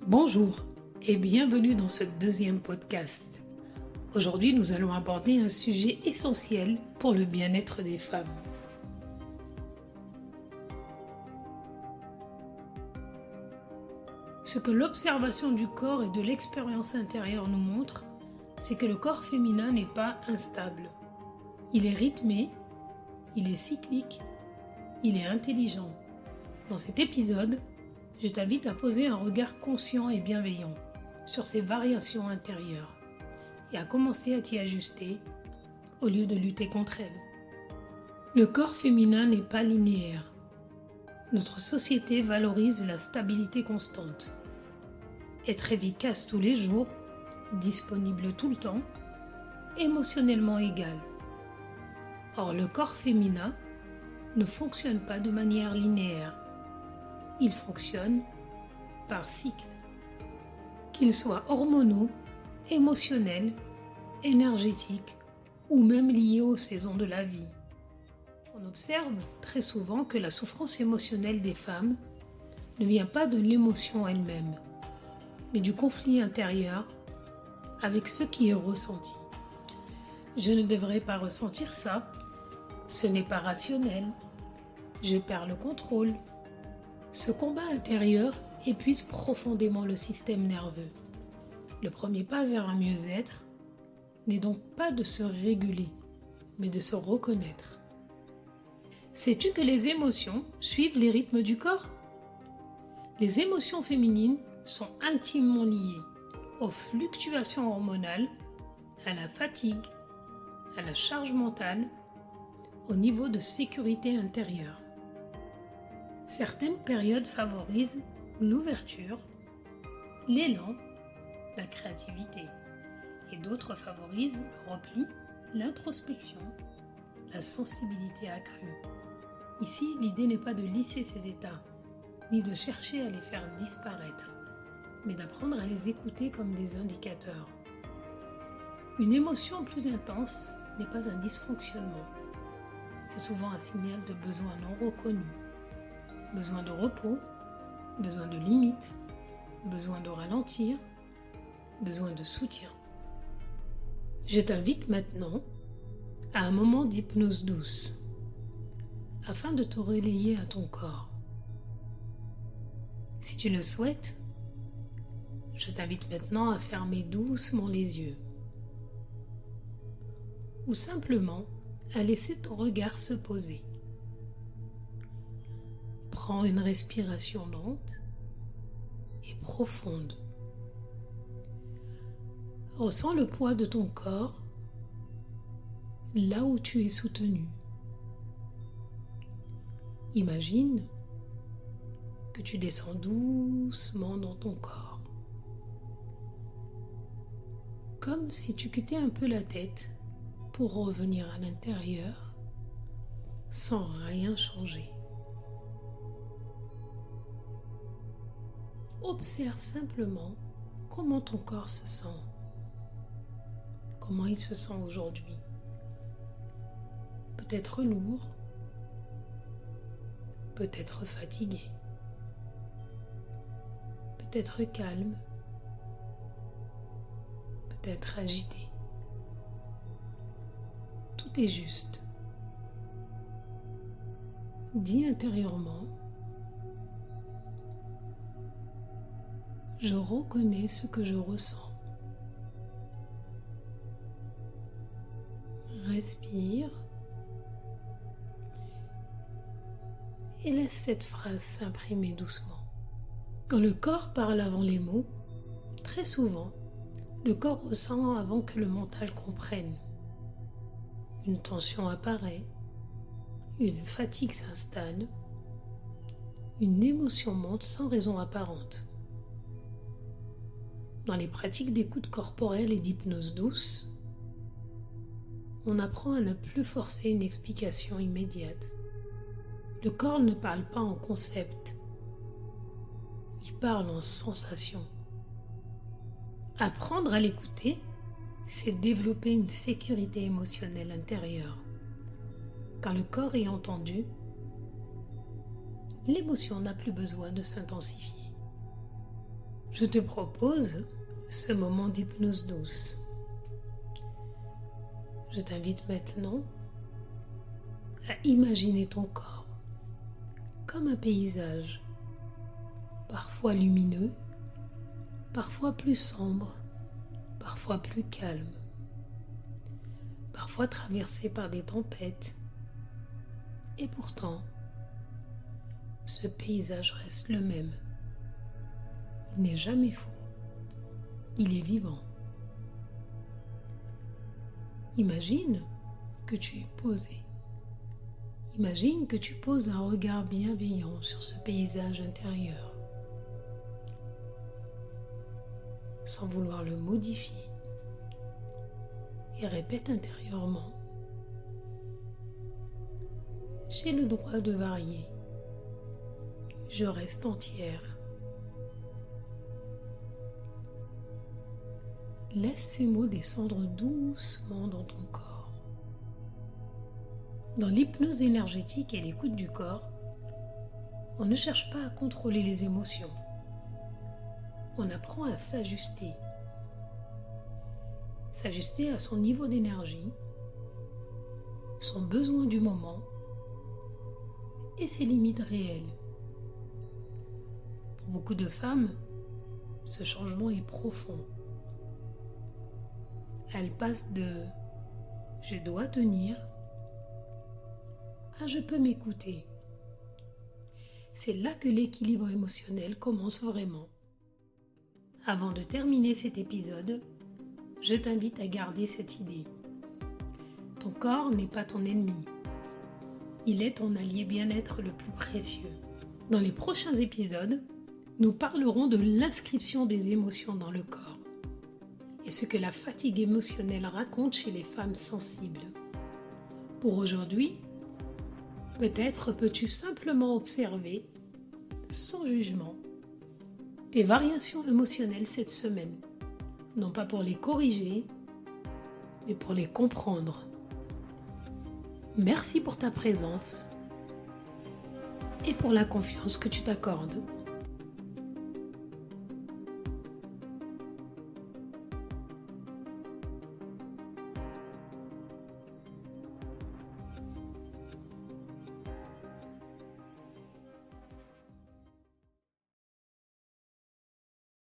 Bonjour et bienvenue dans ce deuxième podcast. Aujourd'hui, nous allons aborder un sujet essentiel pour le bien-être des femmes. Ce que l'observation du corps et de l'expérience intérieure nous montre, c'est que le corps féminin n'est pas instable. Il est rythmé, il est cyclique, il est intelligent. Dans cet épisode, je t'invite à poser un regard conscient et bienveillant sur ces variations intérieures et à commencer à t'y ajuster au lieu de lutter contre elles. Le corps féminin n'est pas linéaire. Notre société valorise la stabilité constante. Être efficace tous les jours, disponible tout le temps, émotionnellement égal. Or, le corps féminin ne fonctionne pas de manière linéaire. Il fonctionne par cycle. Qu'ils soient hormonaux, émotionnels, énergétiques ou même liés aux saisons de la vie. On observe très souvent que la souffrance émotionnelle des femmes ne vient pas de l'émotion elle-même, mais du conflit intérieur avec ce qui est ressenti. Je ne devrais pas ressentir ça, ce n'est pas rationnel, je perds le contrôle. Ce combat intérieur épuise profondément le système nerveux. Le premier pas vers un mieux-être n'est donc pas de se réguler, mais de se reconnaître. Sais-tu que les émotions suivent les rythmes du corps ? Les émotions féminines sont intimement liées aux fluctuations hormonales, à la fatigue, à la charge mentale, au niveau de sécurité intérieure. Certaines périodes favorisent l'ouverture, l'élan, la créativité, et d'autres favorisent le repli, l'introspection, la sensibilité accrue. Ici, l'idée n'est pas de lisser ces états, ni de chercher à les faire disparaître, mais d'apprendre à les écouter comme des indicateurs. Une émotion plus intense n'est pas un dysfonctionnement, c'est souvent un signal de besoin non reconnu. Besoin de repos, besoin de limites, besoin de ralentir, besoin de soutien. Je t'invite maintenant à un moment d'hypnose douce afin de te relayer à ton corps. Si tu le souhaites, je t'invite maintenant à fermer doucement les yeux ou simplement à laisser ton regard se poser. Prends une respiration lente et profonde. Ressens le poids de ton corps là où tu es soutenu. Imagine que tu descends doucement dans ton corps, comme si tu quittais un peu la tête pour revenir à l'intérieur sans rien changer. Observe simplement comment ton corps se sent, comment il se sent aujourd'hui. Peut-être lourd, peut-être fatigué, peut-être calme, peut-être agité. Tout est juste. Dis intérieurement: je reconnais ce que je ressens. Respire et laisse cette phrase s'imprimer doucement. Quand le corps parle avant les mots, très souvent, le corps ressent avant que le mental comprenne. Une tension apparaît, une fatigue s'installe, une émotion monte sans raison apparente. Dans les pratiques d'écoute corporelle et d'hypnose douce, on apprend à ne plus forcer une explication immédiate. Le corps ne parle pas en concept, il parle en sensation. Apprendre à l'écouter, c'est développer une sécurité émotionnelle intérieure. Quand le corps est entendu, l'émotion n'a plus besoin de s'intensifier. Je te propose ce moment d'hypnose douce. Je t'invite maintenant à imaginer ton corps comme un paysage, parfois lumineux, parfois plus sombre, parfois plus calme, parfois traversé par des tempêtes. Et pourtant, ce paysage reste le même. Il n'est jamais faux. Il est vivant. Imagine que tu es posé. Imagine que tu poses un regard bienveillant sur ce paysage intérieur, sans vouloir le modifier. Et répète intérieurement: j'ai le droit de varier. Je reste entière. Laisse ces mots descendre doucement dans ton corps. Dans l'hypnose énergétique et l'écoute du corps, on ne cherche pas à contrôler les émotions. On apprend à s'ajuster. S'ajuster à son niveau d'énergie, son besoin du moment et ses limites réelles. Pour beaucoup de femmes, ce changement est profond. Elles passent de « je dois tenir » à « je peux m'écouter ». C'est là que l'équilibre émotionnel commence vraiment. Avant de terminer cet épisode, je t'invite à garder cette idée. Ton corps n'est pas ton ennemi. Il est ton allié bien-être le plus précieux. Dans les prochains épisodes, nous parlerons de l'inscription des émotions dans le corps et ce que la fatigue émotionnelle raconte chez les femmes sensibles. Pour aujourd'hui, peut-être peux-tu simplement observer, sans jugement, tes variations émotionnelles cette semaine, non pas pour les corriger, mais pour les comprendre. Merci pour ta présence et pour la confiance que tu t'accordes.